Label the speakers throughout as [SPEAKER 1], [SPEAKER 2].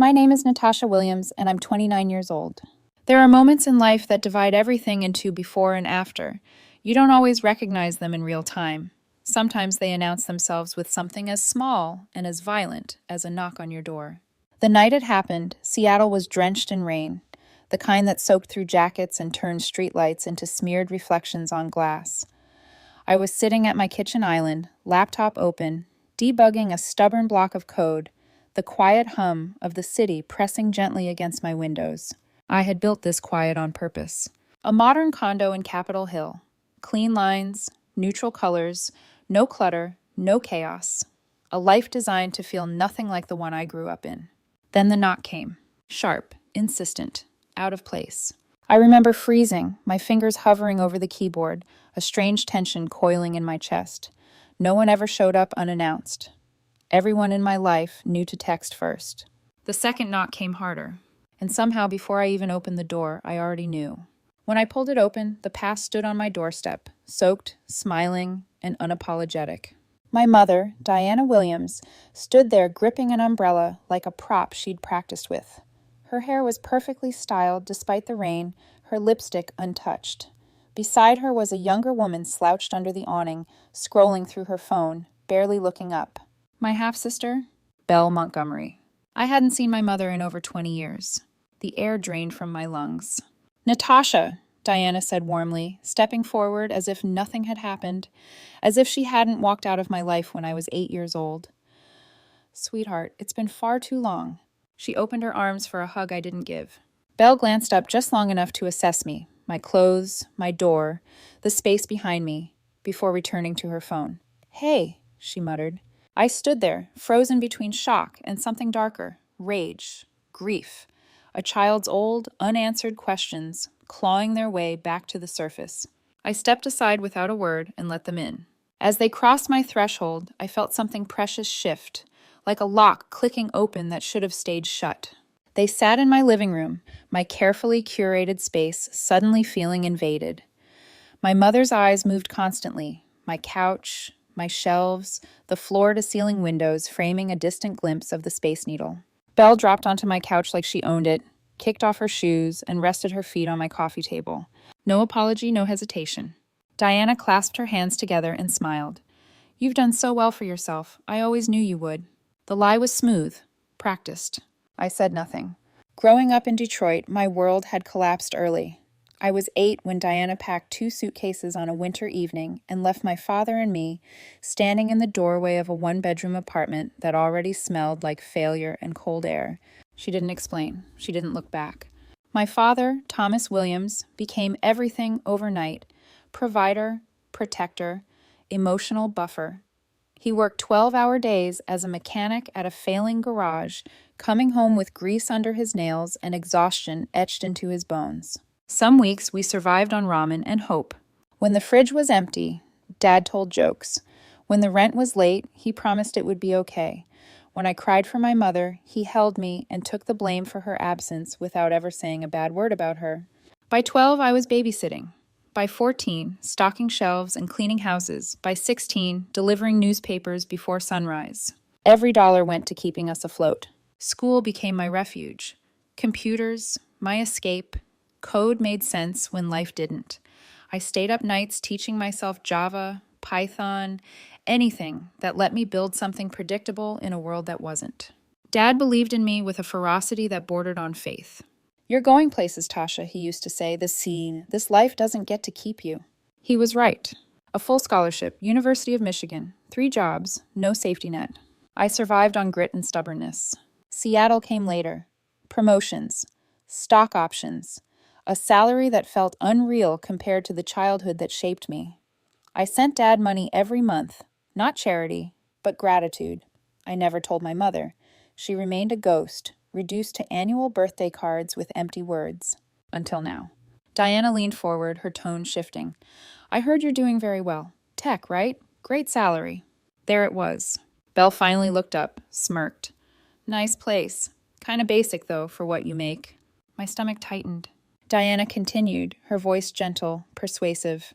[SPEAKER 1] My name is Natasha Williams, and I'm 29 years old. There are moments in life that divide everything into before and after. You don't always recognize them in real time. Sometimes they announce themselves with something as small and as violent as a knock on your door. The night it happened, Seattle was drenched in rain, the kind that soaked through jackets and turned streetlights into smeared reflections on glass. I was sitting at my kitchen island, laptop open, debugging a stubborn block of code, the quiet hum of the city pressing gently against my windows. I had built this quiet on purpose. A modern condo in Capitol Hill. Clean lines, neutral colors, no clutter, no chaos. A life designed to feel nothing like the one I grew up in. Then the knock came. Sharp, insistent, out of place. I remember freezing, my fingers hovering over the keyboard, a strange tension coiling in my chest. No one ever showed up unannounced. Everyone in my life knew to text first. The second knock came harder, and somehow before I even opened the door, I already knew. When I pulled it open, the past stood on my doorstep, soaked, smiling, and unapologetic. My mother, Diana Williams, stood there gripping an umbrella like a prop she'd practiced with. Her hair was perfectly styled despite the rain, her lipstick untouched. Beside her was a younger woman slouched under the awning, scrolling through her phone, barely looking up. My half-sister, Belle Montgomery. I hadn't seen my mother in over 20 years. The air drained from my lungs. "Natasha," Diana said warmly, stepping forward as if nothing had happened, as if she hadn't walked out of my life when I was 8 years old. "Sweetheart, it's been far too long." She opened her arms for a hug I didn't give. Belle glanced up just long enough to assess me, my clothes, my door, the space behind me, before returning to her phone. "Hey," she muttered. I stood there, frozen between shock and something darker, rage, grief, a child's old, unanswered questions clawing their way back to the surface. I stepped aside without a word and let them in. As they crossed my threshold, I felt something precious shift, like a lock clicking open that should have stayed shut. They sat in my living room, my carefully curated space suddenly feeling invaded. My mother's eyes moved constantly, my couch, my shelves, the floor-to-ceiling windows framing a distant glimpse of the Space Needle. Belle dropped onto my couch like she owned it, kicked off her shoes, and rested her feet on my coffee table. No apology, no hesitation. Diana clasped her hands together and smiled. "You've done so well for yourself. I always knew you would." The lie was smooth, practiced. I said nothing. Growing up in Detroit, my world had collapsed early. I was 8 when Diana packed 2 suitcases on a winter evening and left my father and me standing in the doorway of a 1-bedroom apartment that already smelled like failure and cold air. She didn't explain. She didn't look back. My father, Thomas Williams, became everything overnight: provider, protector, emotional buffer. He worked 12-hour days as a mechanic at a failing garage, coming home with grease under his nails and exhaustion etched into his bones. Some weeks we survived on ramen and hope. When the fridge was empty, Dad told jokes. When the rent was late, he promised it would be okay. When I cried for my mother, he held me and took the blame for her absence without ever saying a bad word about her. By 12, I was babysitting. By 14, stocking shelves and cleaning houses. By 16, delivering newspapers before sunrise. Every dollar went to keeping us afloat. School became my refuge. Computers, my escape. Code made sense when life didn't. I stayed up nights teaching myself Java, Python, anything that let me build something predictable in a world that wasn't. Dad believed in me with a ferocity that bordered on faith. "You're going places, Tasha," he used to say. This life doesn't get to keep you." He was right. A full scholarship, University of Michigan, 3 jobs, no safety net. I survived on grit and stubbornness. Seattle came later. Promotions, stock options, a salary that felt unreal compared to the childhood that shaped me. I sent Dad money every month, not charity, but gratitude. I never told my mother. She remained a ghost, reduced to annual birthday cards with empty words. Until now. Diana leaned forward, her tone shifting. "I heard you're doing very well. Tech, right? Great salary." There it was. Belle finally looked up, smirked. "Nice place. Kinda basic, though, for what you make." My stomach tightened. Diana continued, her voice gentle, persuasive.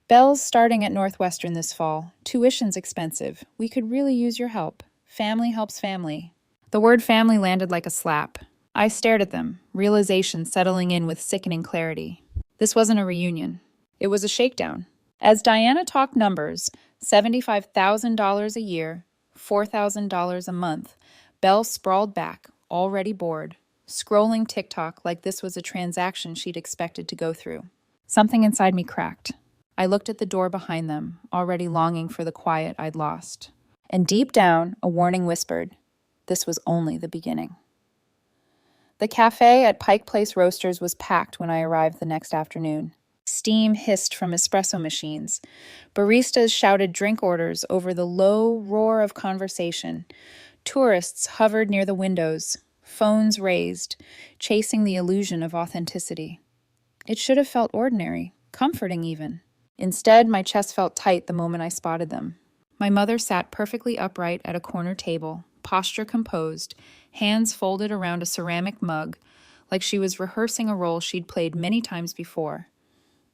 [SPEAKER 1] "Belle's starting at Northwestern this fall. Tuition's expensive. We could really use your help. Family helps family." The word family landed like a slap. I stared at them, realization settling in with sickening clarity. This wasn't a reunion. It was a shakedown. As Diana talked numbers, $75,000 a year, $4,000 a month, Belle sprawled back, already bored, scrolling TikTok like this was a transaction she'd expected to go through. Something inside me cracked. I looked at the door behind them, already longing for the quiet I'd lost. And deep down, a warning whispered, this was only the beginning. The cafe at Pike Place Roasters was packed when I arrived the next afternoon. Steam hissed from espresso machines. Baristas shouted drink orders over the low roar of conversation. Tourists hovered near the windows, phones raised, chasing the illusion of authenticity. It should have felt ordinary, comforting even. Instead, my chest felt tight the moment I spotted them. My mother sat perfectly upright at a corner table, posture composed, hands folded around a ceramic mug, like she was rehearsing a role she'd played many times before.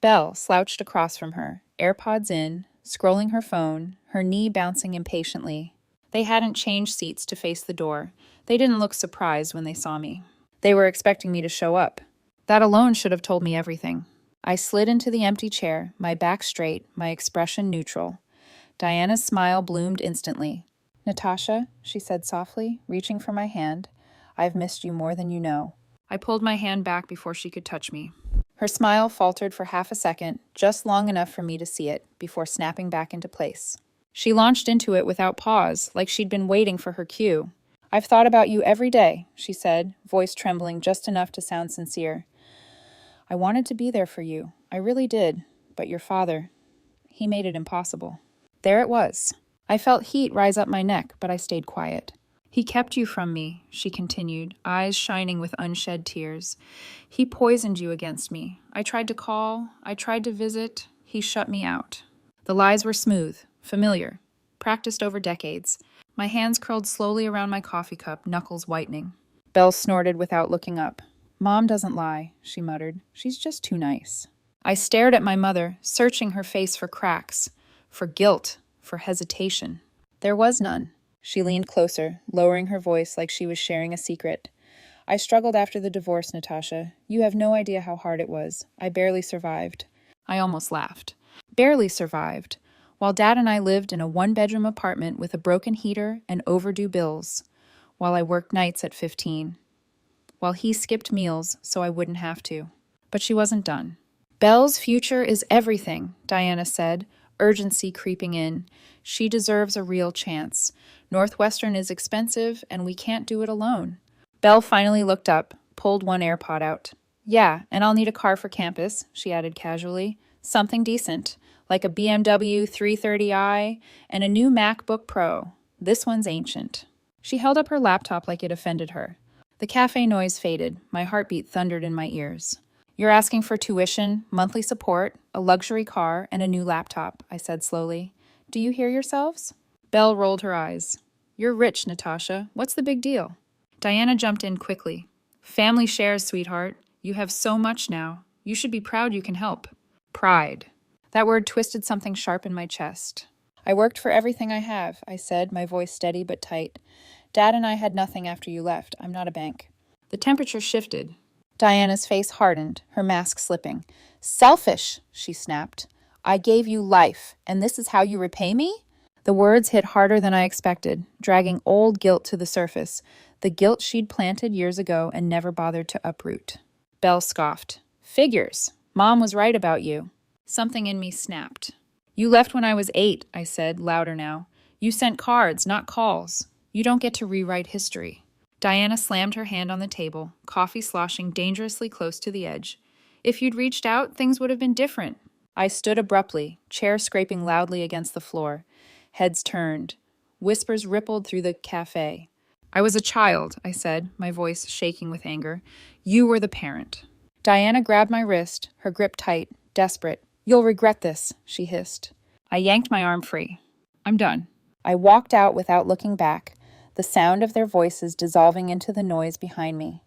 [SPEAKER 1] Belle slouched across from her, AirPods in, scrolling her phone, her knee bouncing impatiently. They hadn't changed seats to face the door. They didn't look surprised when they saw me. They were expecting me to show up. That alone should have told me everything. I slid into the empty chair, my back straight, my expression neutral. Diana's smile bloomed instantly. "Natasha," she said softly, reaching for my hand, "I've missed you more than you know." I pulled my hand back before she could touch me. Her smile faltered for half a second, just long enough for me to see it, before snapping back into place. She launched into it without pause, like she'd been waiting for her cue. "I've thought about you every day," she said, voice trembling just enough to sound sincere. "I wanted to be there for you. I really did. But your father, he made it impossible." There it was. I felt heat rise up my neck, but I stayed quiet. "He kept you from me," she continued, eyes shining with unshed tears. "He poisoned you against me. I tried to call, I tried to visit. He shut me out." The lies were smooth, familiar, practiced over decades. My hands curled slowly around my coffee cup, knuckles whitening. Belle snorted without looking up. "Mom doesn't lie," she muttered. "She's just too nice." I stared at my mother, searching her face for cracks, for guilt, for hesitation. There was none. She leaned closer, lowering her voice like she was sharing a secret. "I struggled after the divorce, Natasha. You have no idea how hard it was. I barely survived." I almost laughed. Barely survived. While Dad and I lived in a one-bedroom apartment with a broken heater and overdue bills. While I worked nights at 15. While he skipped meals so I wouldn't have to. But she wasn't done. "Belle's future is everything," Diana said, urgency creeping in. "She deserves a real chance. Northwestern is expensive, and we can't do it alone." Belle finally looked up, pulled one AirPod out. "Yeah, and I'll need a car for campus," she added casually. "Something decent, like a BMW 330i and a new MacBook Pro. This one's ancient." She held up her laptop like it offended her. The cafe noise faded. My heartbeat thundered in my ears. "You're asking for tuition, monthly support, a luxury car, and a new laptop," I said slowly. "Do you hear yourselves?" Belle rolled her eyes. "You're rich, Natasha. What's the big deal?" Diana jumped in quickly. "Family shares, sweetheart. You have so much now. You should be proud you can help." Pride. That word twisted something sharp in my chest. "I worked for everything I have," I said, my voice steady but tight. "Dad and I had nothing after you left. I'm not a bank." The temperature shifted. Diana's face hardened, her mask slipping. "Selfish," she snapped. "I gave you life, and this is how you repay me?" The words hit harder than I expected, dragging old guilt to the surface, the guilt she'd planted years ago and never bothered to uproot. Belle scoffed. "Figures. Mom was right about you." Something in me snapped. "You left when I was 8, I said, louder now. "You sent cards, not calls. You don't get to rewrite history." Diana slammed her hand on the table, coffee sloshing dangerously close to the edge. "If you'd reached out, things would have been different." I stood abruptly, chair scraping loudly against the floor. Heads turned. Whispers rippled through the cafe. "I was a child," I said, my voice shaking with anger. "You were the parent." Diana grabbed my wrist, her grip tight, desperate. "You'll regret this," she hissed. I yanked my arm free. "I'm done." I walked out without looking back, the sound of their voices dissolving into the noise behind me.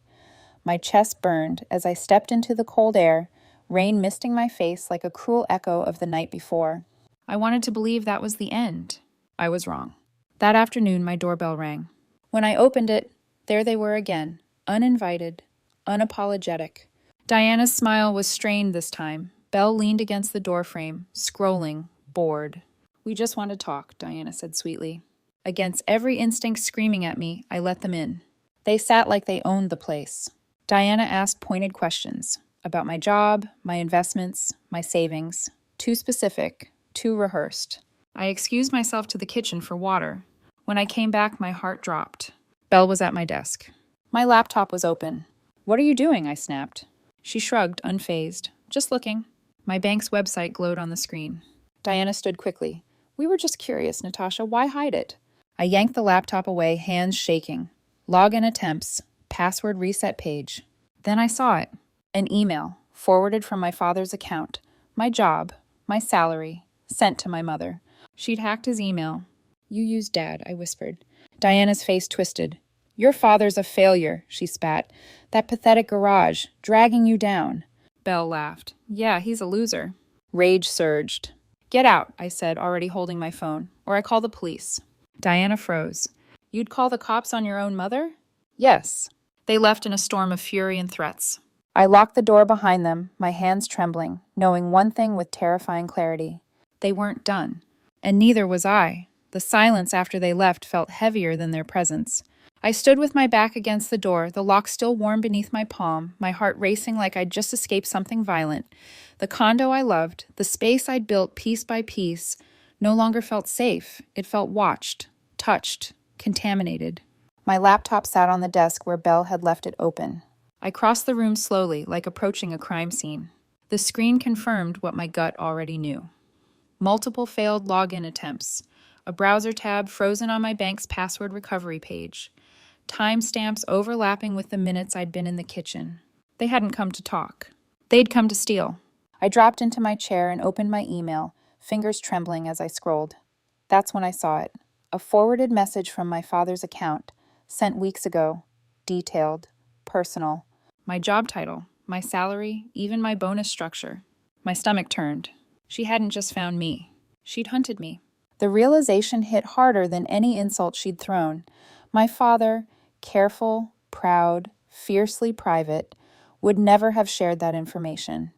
[SPEAKER 1] My chest burned as I stepped into the cold air, rain misting my face like a cruel echo of the night before. I wanted to believe that was the end. I was wrong. That afternoon, my doorbell rang. When I opened it, There they were again, uninvited, unapologetic. Diana's smile was strained this time. Belle leaned against the doorframe, scrolling, bored. "We just want to talk," Diana said sweetly. Against every instinct screaming at me, I let them in. They sat like they owned the place. Diana asked pointed questions about my job, my investments, my savings. Too specific, too rehearsed. I excused myself to the kitchen for water. When I came back, my heart dropped. Belle was at my desk. My laptop was open. "What are you doing?" I snapped. She shrugged, unfazed. "Just looking." My bank's website glowed on the screen. Diana stood quickly. "We were just curious, Natasha. Why hide it?" I yanked the laptop away, hands shaking. Login attempts, password reset page. Then I saw it. An email, forwarded from my father's account. My job, my salary, sent to my mother. She'd hacked his email. "You used Dad," I whispered. Diana's face twisted. "Your father's a failure," she spat. "That pathetic garage, dragging you down." Belle laughed. "Yeah, he's a loser." Rage surged. "Get out," I said, already holding my phone, "or I call the police." Diana froze. "You'd call the cops on your own mother?" "Yes." They left in a storm of fury and threats. I locked the door behind them, my hands trembling, knowing one thing with terrifying clarity. They weren't done. And neither was I. The silence after they left felt heavier than their presence. I stood with my back against the door, the lock still warm beneath my palm, my heart racing like I'd just escaped something violent. The condo I loved, the space I'd built piece by piece, no longer felt safe. It felt watched, touched, contaminated. My laptop sat on the desk where Belle had left it open. I crossed the room slowly, like approaching a crime scene. The screen confirmed what my gut already knew. Multiple failed login attempts. A browser tab frozen on my bank's password recovery page. Timestamps overlapping with the minutes I'd been in the kitchen. They hadn't come to talk. They'd come to steal. I dropped into my chair and opened my email, fingers trembling as I scrolled. That's when I saw it. A forwarded message from my father's account, sent weeks ago. Detailed. Personal. My job title, my salary, even my bonus structure. My stomach turned. She hadn't just found me. She'd hunted me. The realization hit harder than any insult she'd thrown. My father, careful, proud, fiercely private, would never have shared that information.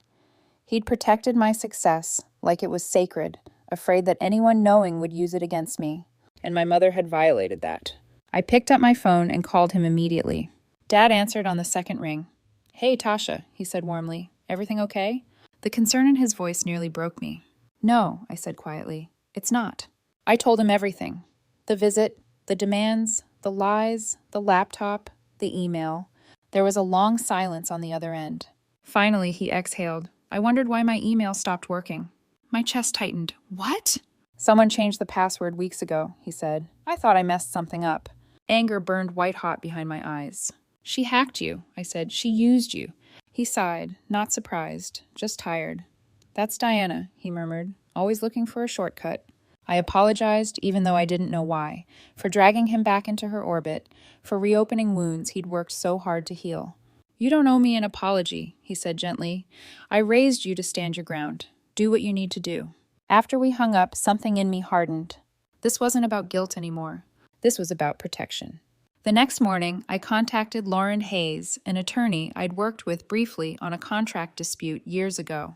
[SPEAKER 1] He'd protected my success like it was sacred, afraid that anyone knowing would use it against me. And my mother had violated that. I picked up my phone and called him immediately. Dad answered on the second ring. "Hey, Tasha," he said warmly. "Everything okay?" The concern in his voice nearly broke me. "No," I said quietly. "It's not." I told him everything. The visit, the demands, the lies, the laptop, the email. There was a long silence on the other end. Finally, he exhaled. I wondered why my email stopped working. My chest tightened. "What?" "Someone changed the password weeks ago," he said. "I thought I messed something up." Anger burned white-hot behind my eyes. "She hacked you," I said. "She used you." He sighed, not surprised, just tired. "That's Diana," he murmured, "always looking for a shortcut." I apologized, even though I didn't know why, for dragging him back into her orbit, for reopening wounds he'd worked so hard to heal. "You don't owe me an apology," he said gently. "I raised you to stand your ground. Do what you need to do." After we hung up, something in me hardened. This wasn't about guilt anymore. This was about protection. The next morning, I contacted Lauren Hayes, an attorney I'd worked with briefly on a contract dispute years ago.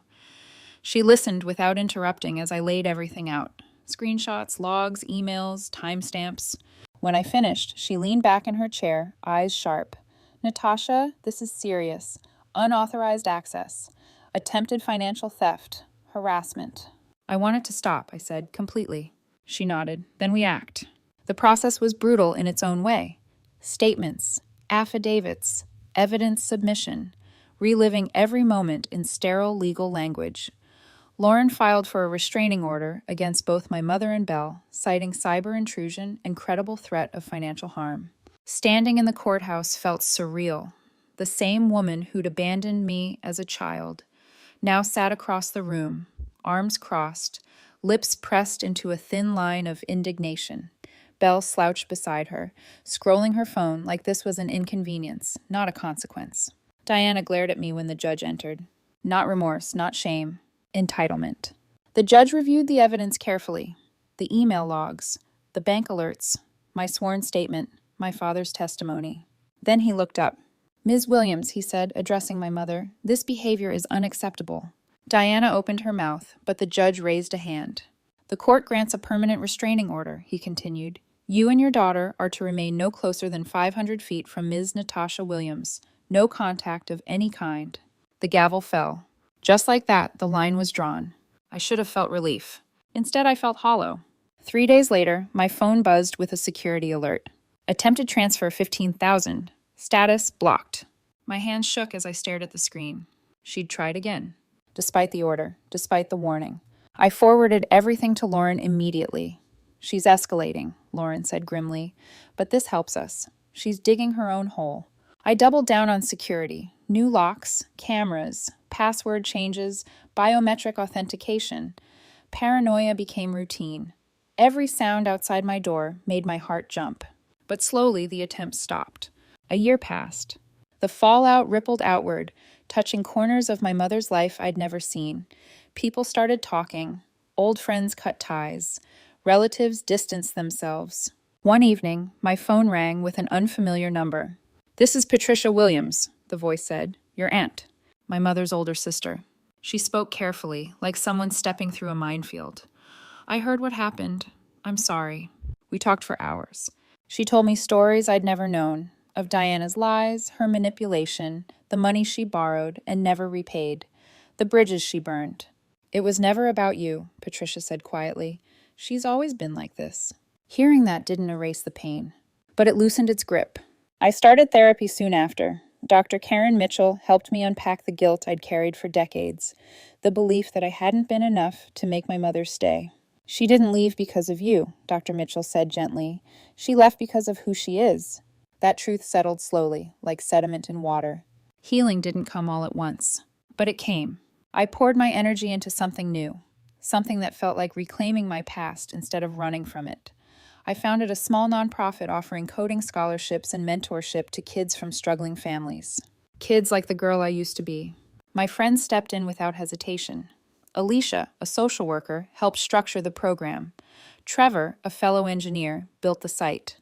[SPEAKER 1] She listened without interrupting as I laid everything out. Screenshots, logs, emails, timestamps. When I finished, she leaned back in her chair, eyes sharp. "Natasha, this is serious. Unauthorized access. Attempted financial theft. Harassment." "I want it to stop," I said, "completely." She nodded. "Then we act." The process was brutal in its own way. Statements, affidavits, evidence submission, reliving every moment in sterile legal language. Lauren filed for a restraining order against both my mother and Belle, citing cyber intrusion and credible threat of financial harm. Standing in the courthouse felt surreal. The same woman who'd abandoned me as a child now sat across the room, arms crossed, lips pressed into a thin line of indignation. Belle slouched beside her, scrolling her phone like this was an inconvenience, not a consequence. Diana glared at me when the judge entered. Not remorse, not shame. Entitlement. The judge reviewed the evidence carefully. The email logs, the bank alerts, my sworn statement, my father's testimony. Then he looked up. "Ms. Williams," he said, addressing my mother, "this behavior is unacceptable." Diana opened her mouth, but the judge raised a hand. "The court grants a permanent restraining order," he continued. "You and your daughter are to remain no closer than 500 feet from Ms. Natasha Williams. No contact of any kind." The gavel fell. Just like that, the line was drawn. I should have felt relief. Instead, I felt hollow. 3 days later, my phone buzzed with a security alert. Attempted transfer 15,000. Status blocked. My hands shook as I stared at the screen. She'd tried again. Despite the order, despite the warning. I forwarded everything to Lauren immediately. "She's escalating," Lauren said grimly, "but this helps us. She's digging her own hole." I doubled down on security. New locks, cameras, password changes, biometric authentication. Paranoia became routine. Every sound outside my door made my heart jump. But slowly the attempt stopped. A year passed. The fallout rippled outward, touching corners of my mother's life I'd never seen. People started talking. Old friends cut ties. Relatives distanced themselves. One evening, my phone rang with an unfamiliar number. "This is Patricia Williams," the voice said. "Your aunt." My mother's older sister. She spoke carefully, like someone stepping through a minefield. "I heard what happened. I'm sorry." We talked for hours. She told me stories I'd never known, of Diana's lies, her manipulation, the money she borrowed and never repaid, the bridges she burned. "It was never about you," Patricia said quietly. "She's always been like this." Hearing that didn't erase the pain, but it loosened its grip. I started therapy soon after. Dr. Karen Mitchell helped me unpack the guilt I'd carried for decades, the belief that I hadn't been enough to make my mother stay. "She didn't leave because of you," Dr. Mitchell said gently. "She left because of who she is." That truth settled slowly, like sediment in water. Healing didn't come all at once, but it came. I poured my energy into something new, something that felt like reclaiming my past instead of running from it. I founded a small nonprofit offering coding scholarships and mentorship to kids from struggling families. Kids like the girl I used to be. My friends stepped in without hesitation. Alicia, a social worker, helped structure the program. Trevor, a fellow engineer, built the site.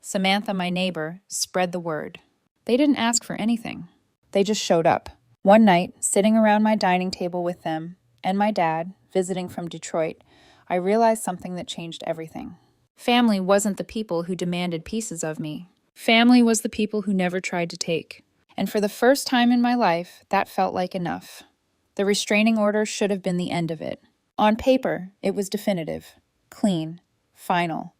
[SPEAKER 1] Samantha, my neighbor, spread the word. They didn't ask for anything. They just showed up. One night, sitting around my dining table with them, and my dad, visiting from Detroit, I realized something that changed everything. Family wasn't the people who demanded pieces of me. Family was the people who never tried to take. And for the first time in my life, that felt like enough. The restraining order should have been the end of it. On paper, it was definitive, clean, final.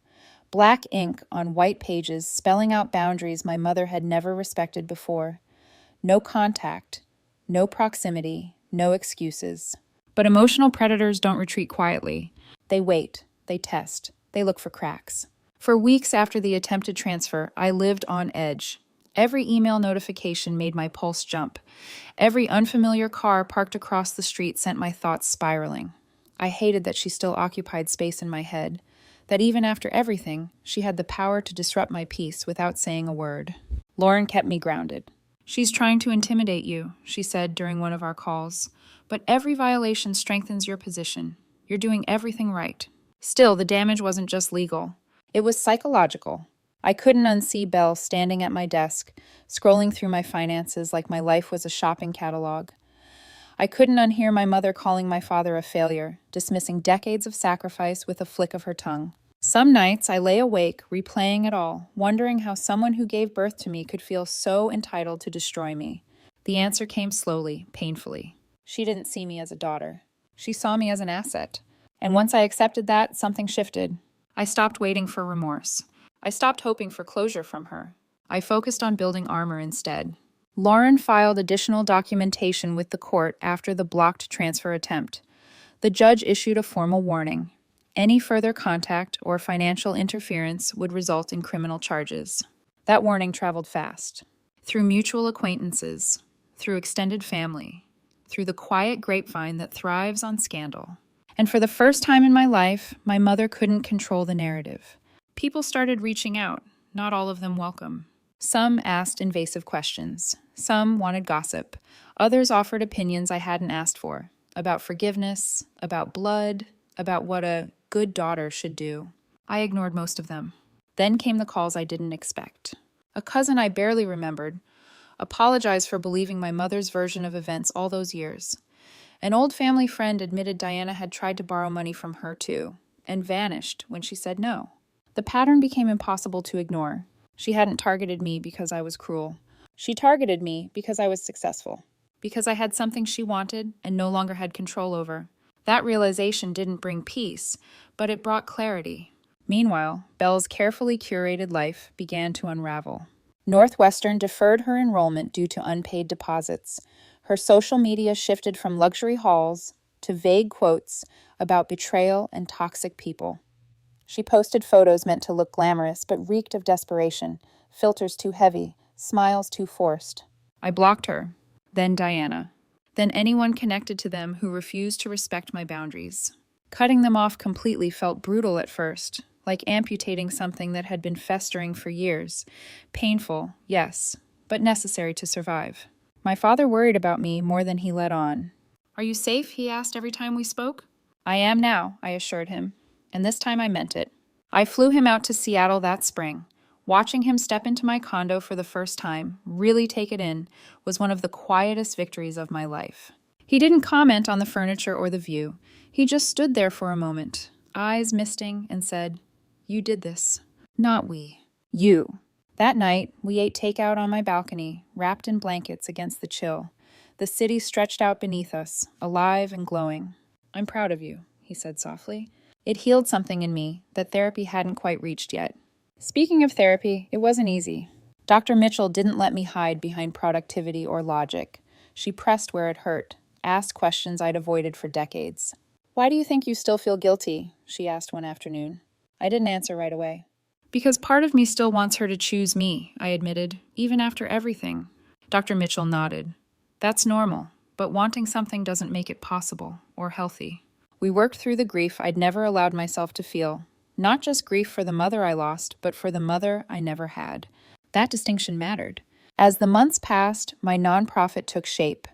[SPEAKER 1] Black ink on white pages spelling out boundaries my mother had never respected before. No contact, no proximity, no excuses. But emotional predators don't retreat quietly. They wait, they test. They look for cracks. For weeks after the attempted transfer, I lived on edge. Every email notification made my pulse jump. Every unfamiliar car parked across the street sent my thoughts spiraling. I hated that she still occupied space in my head, that even after everything, she had the power to disrupt my peace without saying a word. Lauren kept me grounded. "She's trying to intimidate you," she said during one of our calls. "But every violation strengthens your position. You're doing everything right." Still, the damage wasn't just legal. It was psychological. I couldn't unsee Belle standing at my desk, scrolling through my finances like my life was a shopping catalog. I couldn't unhear my mother calling my father a failure, dismissing decades of sacrifice with a flick of her tongue. Some nights I lay awake, replaying it all, wondering how someone who gave birth to me could feel so entitled to destroy me. The answer came slowly, painfully. She didn't see me as a daughter. She saw me as an asset. And once I accepted that, something shifted. I stopped waiting for remorse. I stopped hoping for closure from her. I focused on building armor instead. Lauren filed additional documentation with the court after the blocked transfer attempt. The judge issued a formal warning. Any further contact or financial interference would result in criminal charges. That warning traveled fast. Through mutual acquaintances, through extended family, through the quiet grapevine that thrives on scandal. And for the first time in my life, my mother couldn't control the narrative. People started reaching out, not all of them welcome. Some asked invasive questions. Some wanted gossip. Others offered opinions I hadn't asked for, about forgiveness, about blood, about what a good daughter should do. I ignored most of them. Then came the calls I didn't expect. A cousin I barely remembered apologized for believing my mother's version of events all those years. An old family friend admitted Diana had tried to borrow money from her too, and vanished when she said no. The pattern became impossible to ignore. She hadn't targeted me because I was cruel. She targeted me because I was successful, because I had something she wanted and no longer had control over. That realization didn't bring peace, but it brought clarity. Meanwhile, Belle's carefully curated life began to unravel. Northwestern deferred her enrollment due to unpaid deposits. Her social media shifted from luxury hauls to vague quotes about betrayal and toxic people. She posted photos meant to look glamorous but reeked of desperation, filters too heavy, smiles too forced. I blocked her, then Diana, then anyone connected to them who refused to respect my boundaries. Cutting them off completely felt brutal at first, like amputating something that had been festering for years. Painful, yes, but necessary to survive. My father worried about me more than he let on. "Are you safe?" he asked every time we spoke. "I am now," I assured him, and this time I meant it. I flew him out to Seattle that spring. Watching him step into my condo for the first time, really take it in, was one of the quietest victories of my life. He didn't comment on the furniture or the view. He just stood there for a moment, eyes misting, and said, "You did this." Not we. You. That night, we ate takeout on my balcony, wrapped in blankets against the chill. The city stretched out beneath us, alive and glowing. "I'm proud of you," he said softly. It healed something in me that therapy hadn't quite reached yet. Speaking of therapy, it wasn't easy. Dr. Mitchell didn't let me hide behind productivity or logic. She pressed where it hurt, asked questions I'd avoided for decades. "Why do you think you still feel guilty?" she asked one afternoon. I didn't answer right away. "Because part of me still wants her to choose me," I admitted, "even after everything." Dr. Mitchell nodded. "That's normal, but wanting something doesn't make it possible or healthy." We worked through the grief I'd never allowed myself to feel. Not just grief for the mother I lost, but for the mother I never had. That distinction mattered. As the months passed, my nonprofit took shape.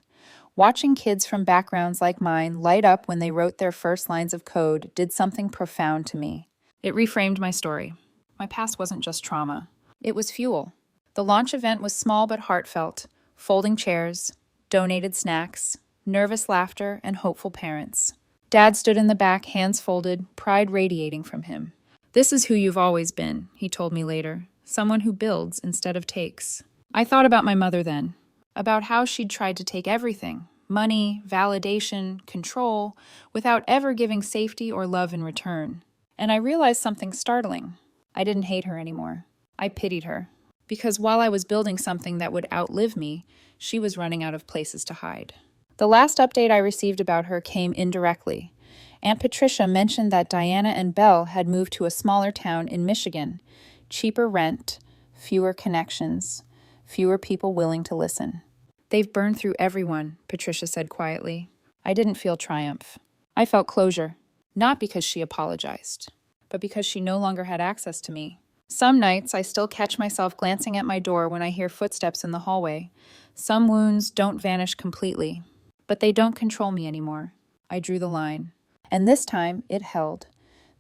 [SPEAKER 1] Watching kids from backgrounds like mine light up when they wrote their first lines of code did something profound to me. It reframed my story. My past wasn't just trauma. It was fuel. The launch event was small but heartfelt. Folding chairs, donated snacks, nervous laughter, and hopeful parents. Dad stood in the back, hands folded, pride radiating from him. "This is who you've always been," he told me later. "Someone who builds instead of takes." I thought about my mother then, about how she'd tried to take everything, money, validation, control, without ever giving safety or love in return. And I realized something startling. I didn't hate her anymore. I pitied her. Because while I was building something that would outlive me, she was running out of places to hide. The last update I received about her came indirectly. Aunt Patricia mentioned that Diana and Belle had moved to a smaller town in Michigan. Cheaper rent, fewer connections, fewer people willing to listen. "They've burned through everyone," Patricia said quietly. I didn't feel triumph. I felt closure. Not because she apologized, but because she no longer had access to me. Some nights, I still catch myself glancing at my door when I hear footsteps in the hallway. Some wounds don't vanish completely, but they don't control me anymore. I drew the line. And this time, it held.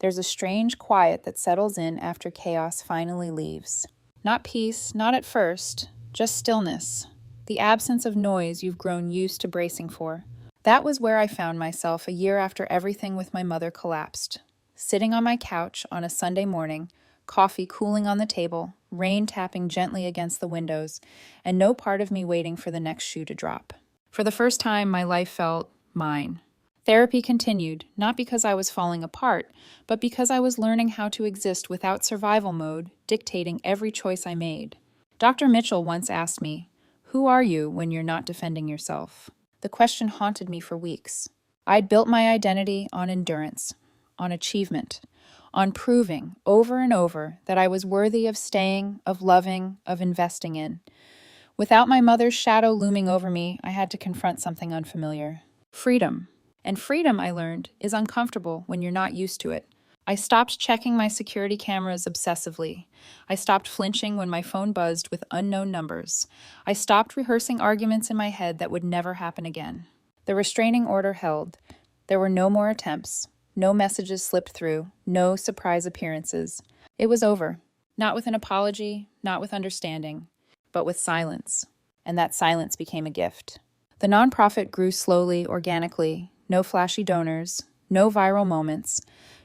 [SPEAKER 1] There's a strange quiet that settles in after chaos finally leaves. Not peace, not at first, just stillness. The absence of noise you've grown used to bracing for. That was where I found myself a year after everything with my mother collapsed. Sitting on my couch on a Sunday morning, coffee cooling on the table, rain tapping gently against the windows, and no part of me waiting for the next shoe to drop. For the first time, my life felt mine. Therapy continued, not because I was falling apart, but because I was learning how to exist without survival mode, dictating every choice I made. Dr. Mitchell once asked me, "Who are you when you're not defending yourself?" The question haunted me for weeks. I'd built my identity on endurance, on achievement, on proving over and over that I was worthy of staying, of loving, of investing in. Without my mother's shadow looming over me, I had to confront something unfamiliar. Freedom. And freedom, I learned, is uncomfortable when you're not used to it. I stopped checking my security cameras obsessively. I stopped flinching when my phone buzzed with unknown numbers. I stopped rehearsing arguments in my head that would never happen again. The restraining order held. There were no more attempts. No messages slipped through. No surprise appearances. It was over. Not with an apology, not with understanding, but with silence. And that silence became a gift. The nonprofit grew slowly, organically, no flashy donors, no viral moments,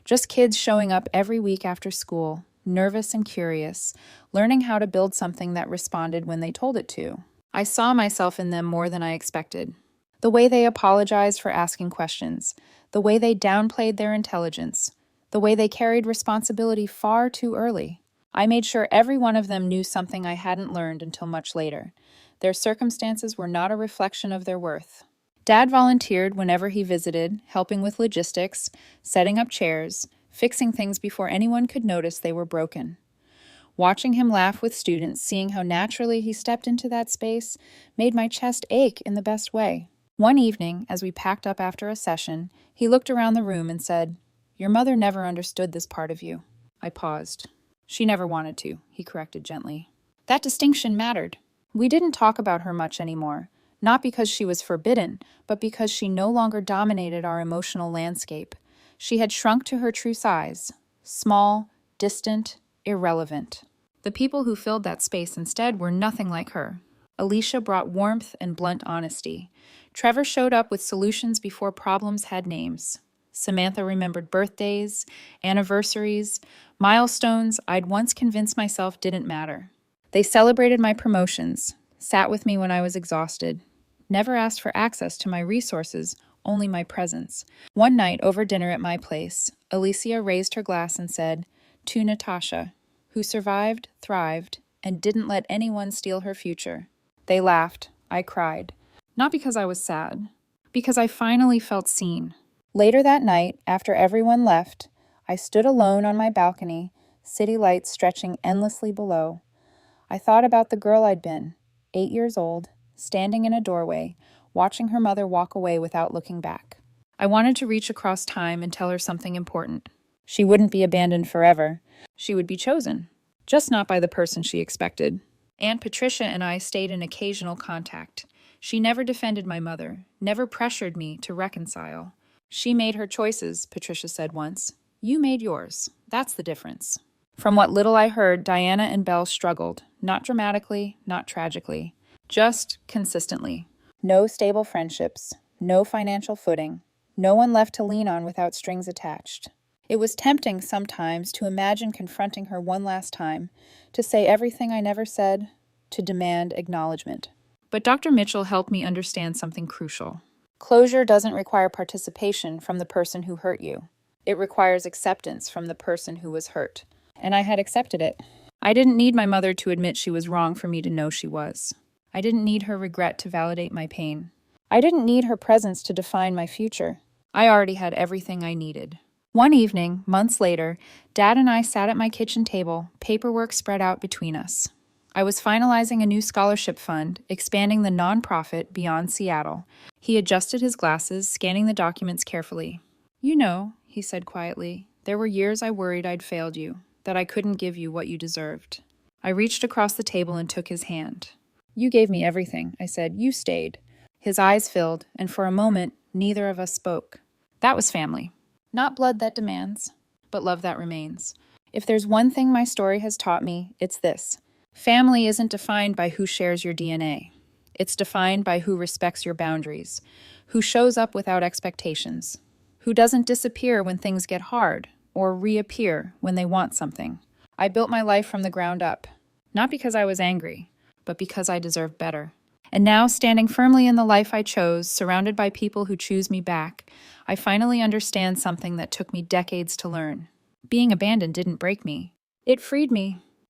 [SPEAKER 1] just kids showing up every week after school, nervous and curious, learning how to build something that responded when they told it to. I saw myself in them more than I expected. The way they apologized for asking questions, the way they downplayed their intelligence, the way they carried responsibility far too early. I made sure every one of them knew something I hadn't learned until much later. Their circumstances were not a reflection of their worth. Dad volunteered whenever he visited, helping with logistics, setting up chairs, fixing things before anyone could notice they were broken. Watching him laugh with students, seeing how naturally he stepped into that space, made my chest ache in the best way. One evening, as we packed up after a session, he looked around the room and said, "Your mother never understood this part of you." I paused. "She never wanted to," he corrected gently. That distinction mattered. We didn't talk about her much anymore, not because she was forbidden, but because she no longer dominated our emotional landscape. She had shrunk to her true size, small, distant, irrelevant. The people who filled that space instead were nothing like her. Alicia brought warmth and blunt honesty. Trevor showed up with solutions before problems had names. Samantha remembered birthdays, anniversaries, milestones I'd once convinced myself didn't matter. They celebrated my promotions, sat with me when I was exhausted, never asked for access to my resources, only my presence. One night over dinner at my place, Alicia raised her glass and said, "To Natasha, who survived, thrived, and didn't let anyone steal her future." They laughed. I cried. Not because I was sad, because I finally felt seen. Later that night, after everyone left, I stood alone on my balcony, city lights stretching endlessly below. I thought about the girl I'd been, 8 years old, standing in a doorway, watching her mother walk away without looking back. I wanted to reach across time and tell her something important. She wouldn't be abandoned forever. She would be chosen, just not by the person she expected. Aunt Patricia and I stayed in occasional contact. She never defended my mother, never pressured me to reconcile. "She made her choices," Patricia said once. "You made yours. That's the difference." From what little I heard, Diana and Belle struggled, not dramatically, not tragically, just consistently. No stable friendships, no financial footing, no one left to lean on without strings attached. It was tempting sometimes to imagine confronting her one last time, to say everything I never said, to demand acknowledgement. But Dr. Mitchell helped me understand something crucial. Closure doesn't require participation from the person who hurt you. It requires acceptance from the person who was hurt. And I had accepted it. I didn't need my mother to admit she was wrong for me to know she was. I didn't need her regret to validate my pain. I didn't need her presence to define my future. I already had everything I needed. One evening, months later, Dad and I sat at my kitchen table, paperwork spread out between us. I was finalizing a new scholarship fund, expanding the nonprofit beyond Seattle. He adjusted his glasses, scanning the documents carefully. "You know," he said quietly, "there were years I worried I'd failed you, that I couldn't give you what you deserved." I reached across the table and took his hand. "You gave me everything," I said. "You stayed." His eyes filled, and for a moment, neither of us spoke. That was family. Not blood that demands, but love that remains. If there's one thing my story has taught me, it's this. Family isn't defined by who shares your DNA. It's defined by who respects your boundaries, who shows up without expectations, who doesn't disappear when things get hard, or reappear when they want something. I built my life from the ground up, not because I was angry, but because I deserved better. And now, standing firmly in the life I chose, surrounded by people who choose me back, I finally understand something that took me decades to learn. Being abandoned didn't break me. It freed me.